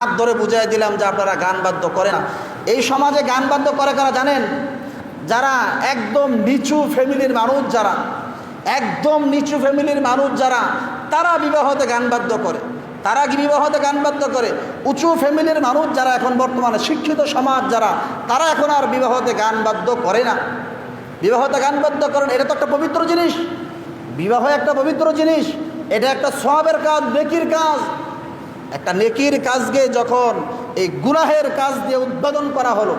হাত ধরে বুঝাই দিলাম যে আপনারা গান বাদ্য করে না। এই সমাজে গান বাদ্য করে কারা জানেন? যারা একদম নিচু ফ্যামিলির মানুষ, যারা একদম নিচু ফ্যামিলির মানুষ যারা, তারা বিবাহতে গান বাদ্য করে। তারা কি বিবাহতে গান বাদ্য করে? উঁচু ফ্যামিলির মানুষ যারা, এখন বর্তমানে শিক্ষিত সমাজ যারা, তারা এখন আর বিবাহতে গান বাদ্য করে না। বিবাহতে গান বাদ্য করেন, এটা তো একটা পবিত্র জিনিস। বিবাহ একটা পবিত্র জিনিস, এটা একটা সওয়াবের কাজ, নেকির কাজ। একটা নেকির কাজকে যখন এই গুনাহের কাজ দিয়ে উদ্বোধন করা হলো,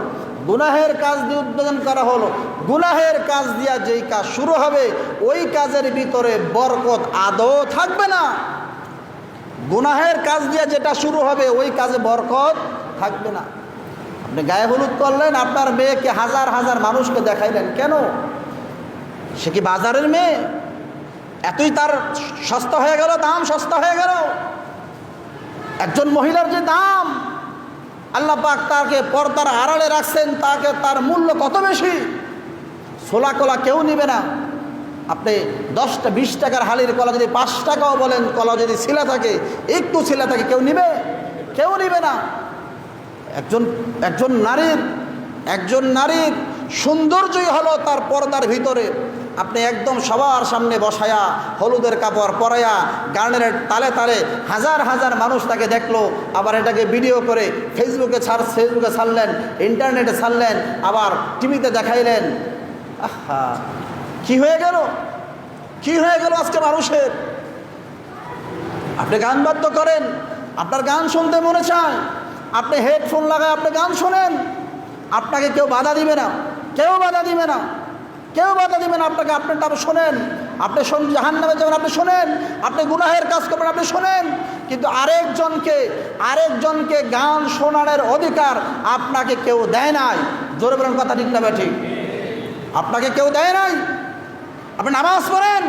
গুনাহের কাজ দিয়ে উদ্বোধন করা হলো, গুনাহের কাজ দিয়া যেই কাজ শুরু হবে ওই কাজের ভিতরে বরকত আদৌ থাকবে না। গুনাহের কাজ দিয়ে যেটা শুরু হবে ওই কাজে বরকত থাকবে না। আপনি গায়ে হলুদ করলেন, আপনার মেয়েকে হাজার হাজার মানুষকে দেখাইলেন, কেন? সে কি বাজারের মেয়ে? এতই তার সস্তা হয়ে গেল, দাম সস্তা হয়ে গেল। একজন মহিলার যে দাম, আল্লাহ পাক তাকে পর্দার আড়ালে রাখছেন, তাকে তার মূল্য কত বেশি। ছোলা কলা কেউ নিবে না। আপনি 10-20 টাকার হালির কলা যদি 5 টাকাও বলেন, কলা যদি ছিলা থাকে, একটু ছিলা থাকে, কেউ নিবে? কেউ নিবে না। একজন নারীর সৌন্দর্যই হলো তার পর্দার ভিতরে। আপনি একদম সবার সামনে বসায়া, হলুদের কাপড় পরাইয়া, গানের তালে তালে হাজার হাজার মানুষ তাকে দেখলো, আবার এটাকে ভিডিও করে ফেসবুকে ছাড়লেন, ইন্টারনেটে ছাড়লেন, আবার টিভিতে দেখাইলেন। আহা, কি হয়ে গেল? কি হয়ে গেল আজকে মানুষের? আপনি গান বাদ্য করেন, আপনার গান শুনতে মনে চায়, আপনি হেডফোন লাগায় আপনি গান শোনেন, আপনাকে কেউ বাধা দিবে না, কেউ বাধা দিবে না, কেউ বাধা দিবে না আপনাকে। আপনারটা আপনি শোনেন, আপনি জাহান্নামে যাবেন আপনি শোনেন, আপনি গুনাহের কাজ করবেন আপনি শোনেন, কিন্তু আরেকজনকে গান শোনানোর অধিকার আপনাকে কেউ দেয় নাই। জোরে বলেন কথা ঠিক না ঠিক? আপনাকে কেউ দেয় নাই। আপনি নামাজ পড়েন,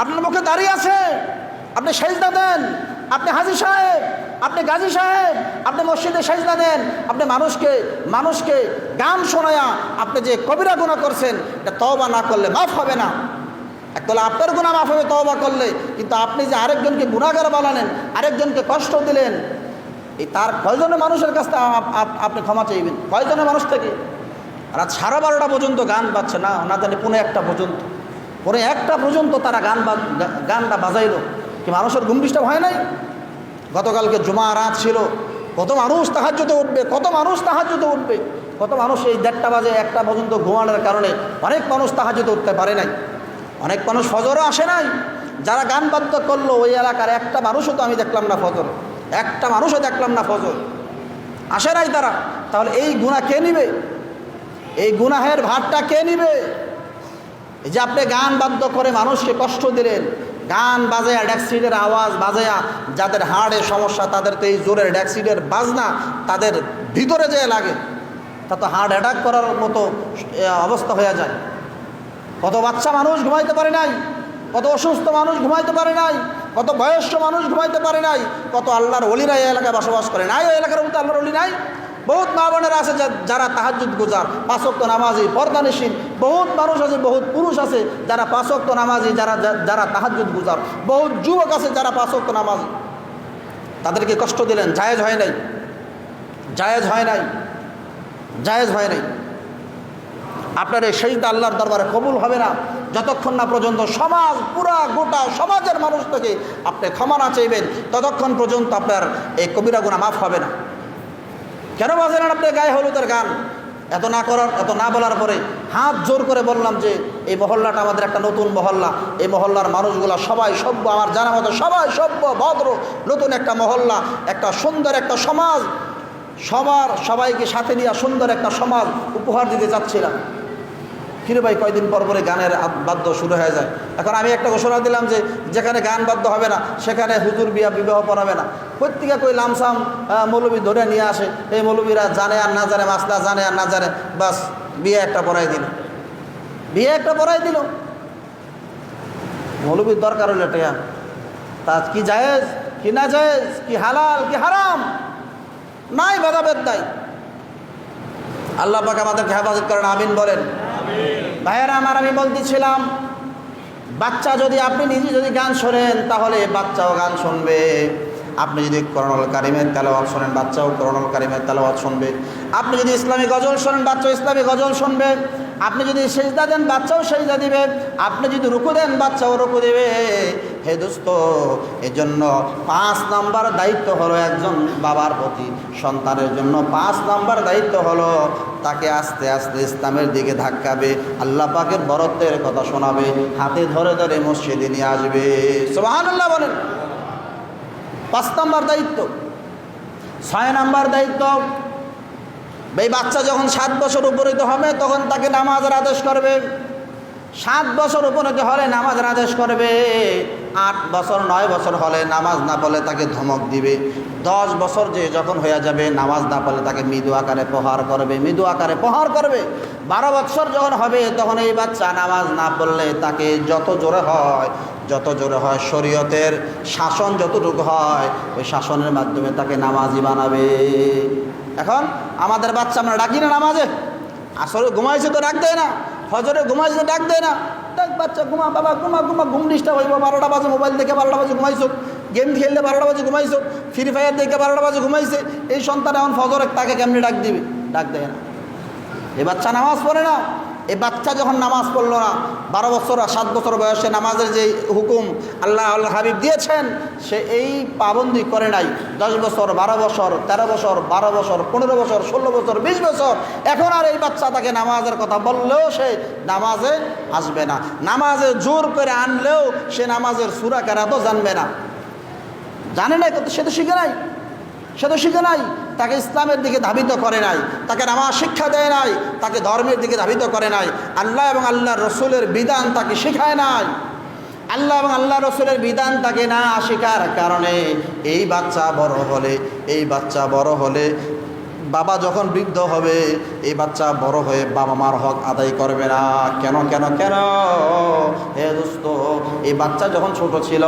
আপনার মুখে দাঁড়িয়ে আছে, আপনি সেজদা দেন, আপনি হাজী সাহেব, আপনি গাজী সাহেব, আপনি মসজিদে সেজদা দেন, আপনি মানুষকে গান শোনায়া আপনি যে কবিরা গুনাহ করছেন, এটা তওবা না করলে মাফ হবে না। একতলা আপনার গুনাহ মাফ হবে তওবা করলে, কিন্তু আপনি যে আরেকজনকে গুনাহগার বানালেন, আরেকজনকে কষ্ট দিলেন, এই তার কয়জনের মানুষের কাছ থেকে আপনি ক্ষমা চাইবেন? কয়জনের মানুষ থেকে? রাত 12:30 পর্যন্ত গান বাজছে, না জানি পৌনে 1 পর্যন্ত তারা গানটা বাজাইলো। কি মানুষের ঘুম ডিস্টার্ব হয় নাই? গতকালকে জুমা রাত ছিল, কত মানুষ তাহাজ্জুদে উঠবে, কত মানুষ এই 1:30 বাজে 1টা পর্যন্ত ঘুমানোর কারণে অনেক মানুষ তাহাজ্জুদে উঠতে পারে নাই, অনেক মানুষ ফজরও আসে নাই। যারা গান বাদ্য করলো ওই এলাকার একটা মানুষও তো আমি দেখলাম না ফজর, একটা মানুষও দেখলাম না ফজর, আসে নাই তারা। তাহলে এই গুনাহ কে নিবে? এই গুনাহের ভারটা কে নিবে? এই যে আপনি গান বাদ্য করে মানুষকে কষ্ট দিলেন, গান বাজায়া ড্যাক্সিডের আওয়াজ বাজায়া, যাদের হাড়ের সমস্যা তাদের তো এই জোরের ড্যাক্সিডের বাজনা তাদের ভিতরে যে লাগে, তা তো হার্ট অ্যাটাক করার মতো অবস্থা হয়ে যায়। কত বাচ্চা মানুষ ঘুমাইতে পারে নাই, কত অসুস্থ মানুষ ঘুমাইতে পারে নাই, কত বয়স্ক মানুষ ঘুমাইতে পারে নাই, কত আল্লাহর ওলিরা এই এলাকায় বসবাস করে নাই। ওই এলাকার মধ্যে আল্লাহর ওলি নাই? বহুত মা বোনেরা আছে যারা তাহাজ্জুদ গুজার, 5 ওয়াক্ত নামাজি, পর্দানিশীন। বহুত মানুষ আছে, বহুত পুরুষ আছে যারা 5 ওয়াক্ত নামাজি, যারা তাহাজ্জুদ গুজার। বহুত যুবক আছে যারা 5 ওয়াক্ত নামাজি। তাদেরকে কষ্ট দিলেন, জায়েজ হয় নাই, জায়েজ হয় নাই, জায়েজ হয় নাই। আপনার এই সেজদা আল্লাহর দরবারে কবুল হবে না যতক্ষণ না পর্যন্ত গোটা সমাজের মানুষ থেকে আপনি ক্ষমা না চাইবেন, ততক্ষণ পর্যন্ত আপনার এই কবিরা গুনাহ মাফ হবে না। কেন বাজেন আপনি গায়ে হলুদের গান? এত না বলার পরে হাত জোর করে বললাম যে এই মহল্লাটা আমাদের একটা নতুন মহল্লা, এই মহল্লার মানুষগুলো সবাই সভ্য, আমার জানা মতো সবাই সভ্য ভদ্র, নতুন একটা মহল্লা, একটা সুন্দর একটা সমাজ, সবাইকে সাথে নিয়ে সুন্দর একটা সমাজ উপহার দিতে চাচ্ছিলাম। কিরে ভাই, কয়দিন পর পরে গানের বাদ্য শুরু হয়ে যায়। এখন আমি একটা ঘোষণা দিলাম যে যেখানে গান বাদ্য হবে না সেখানে হুজুর বিবাহ পড়াবে না। প্রত্যেকে কই লামসাম মৌলবী ধরে নিয়ে আসে, এই মৌলবীরা জানে আর না জানে, মাসলা জানে আর না জানে, বাস বিয়ে একটা পড়াই দিল। মৌলবীর দরকার হলো টেয়া, তা কি জায়েজ কি না জায়েজ, কি হালাল কি হারাম, নাই ভেদাভেদ নাই। আল্লাহ পাক আমাদেরকে হেফাজত করেন, আমিন বলেন। ভাইয়েরা আমার, আমি বলতেছিলাম বাচ্চা যদি আপনি নিজে যদি গান শোনেন তাহলে বাচ্চাও গান শুনবে, আপনি যদি কোরআনুল কারিমের তেলাওয়াত শোনেন, বাচ্চাও কোরআনুল কারিমের তেলাওয়াত শুনবে। আপনি যদি ইসলামী গজল শোনেন, বাচ্চাও ইসলামী গজল শুনবে। আপনি যদি সেজদা দেন, বাচ্চাও সেজদা দিবে। আপনি যদি রুকু দেন, বাচ্চাও রুকু দেবে। হে দোস্ত, এজন্য 5 নম্বর দায়িত্ব হলো একজন বাবার প্রতি সন্তানের জন্য 5 নম্বর দায়িত্ব হলো তাকে আস্তে আস্তে ইসলামের দিকে ধাক্কাবে, আল্লাহ পাকের বরত্বের কথা শোনাবে, হাতে ধরে ধরে মসজিদে নিয়ে আসবে। সুবহানাল্লাহ বলেন। 5 নম্বর দায়িত্ব। 6 নম্বর দায়িত্ব, এই বাচ্চা যখন 7 বছর উপনীত হবে তখন তাকে নামাজের আদেশ করবে। 7 বছর উপনীত হলে নামাজের আদেশ করবে। 8 বছর 9 বছর হলে নামাজ না পড়লে তাকে ধমক দিবে। 10 বছর যে যখন হয়ে যাবে নামাজ না পড়লে তাকে মৃদু আকারে প্রহার করবে, মৃদু আকারে প্রহার করবে। 12 বছর যখন হবে তখন এই বাচ্চা নামাজ না পড়লে তাকে যত জোরে হয় শরীয়তের শাসন যতটুকু হয় ওই শাসনের মাধ্যমে তাকে নামাজি বানাবে। এখন আমাদের বাচ্চা আমরা ডাকি না নামাজে, আসলে ঘুমাইছে তো ডাক দেয় না, ফজরে ঘুমাইছে ডাক দেয় না, ডাক বাচ্চা ঘুমা বাবা ঘুমা ঘুমা, ঘুম ডিস্টার্ব হইব। 12টা বাজে মোবাইল দেখে 12টা বাজে ঘুমাইছো, গেম খেললে 12টা বাজে ঘুমাইছো, ফ্রি ফায়ার দেখে 12টা বাজে ঘুমাইছে। এই সন্তান এখন ফজরে তাকে কেমনি ডাক দিবে? ডাক দেয় না। এই বাচ্চা নামাজ পড়ে না। এই বাচ্চা যখন নামাজ পড়লো না, 12 বছর 7 বছর বয়সে নামাজের যে হুকুম আল্লাহ হাবিব দিয়েছেন সে এই পাবন্দি করে নাই। 10 বছর 12 বছর 13 বছর 12 বছর 15 বছর 16 বছর 20 বছর, এখন আর এই বাচ্চা তাকে নামাজের কথা বললেও সে নামাজে আসবে না। নামাজে জোর করে আনলেও সে নামাজের সূরা কেরাতও জানবে না, জানে না, সে তো শিখে নাই, তাকে ইসলামের দিকে ধাবিত করে নাই, তাকে নামাজ শিক্ষা দেয় নাই, তাকে ধর্মের দিকে ধাবিত করে নাই, আল্লাহ এবং আল্লাহর রসুলের বিধান তাকে শেখায় নাই। আল্লাহ এবং আল্লাহ রসুলের বিধান তাকে না শেখার কারণে এই বাচ্চা বড় হলে বাবা যখন বৃদ্ধ হবে এই বাচ্চা বড় হয়ে বাবা মার হক আদায় করবে না। কেন? হে দোস্ত, এই বাচ্চা যখন ছোট ছিল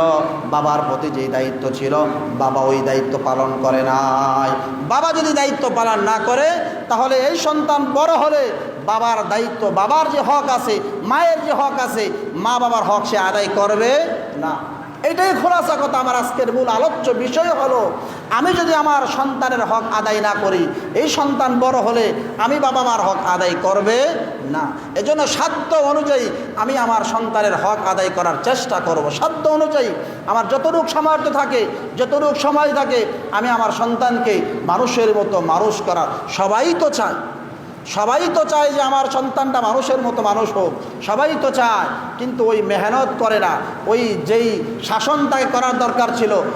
বাবার প্রতি যেই দায়িত্ব ছিল বাবা ওই দায়িত্ব পালন করে নাই। বাবা যদি দায়িত্ব পালন না করে তাহলে এই সন্তান বড় হলে বাবার দায়িত্ব, বাবার যে হক আছে, মায়ের যে হক আছে, মা বাবার হক সে আদায় করবে না। এটাই খোলাসা কথা। আমার আজকের মূল আলোচ্য বিষয় হলো, আমি যদি আমার সন্তানের হক আদায় না করি এই সন্তান বড় হলে আমি বাবা মার হক আদায় করবে না। এজন্য সাধ্য অনুযায়ী আমি আমার সন্তানের হক আদায় করার চেষ্টা করব। সাধ্য অনুযায়ী আমার যতটুকু সামর্থ্য থাকে, যতটুকু সময় থাকে, আমি আমার সন্তানকে মানুষের মতো মানুষ করার, সবাই তো চায় যে আমার সন্তানটা মানুষের মতো মানুষ হোক, সবাই তো চায়, কিন্তু ওই মেহনত করে না, ওই যেই শাসন তাকে করার দরকার ছিল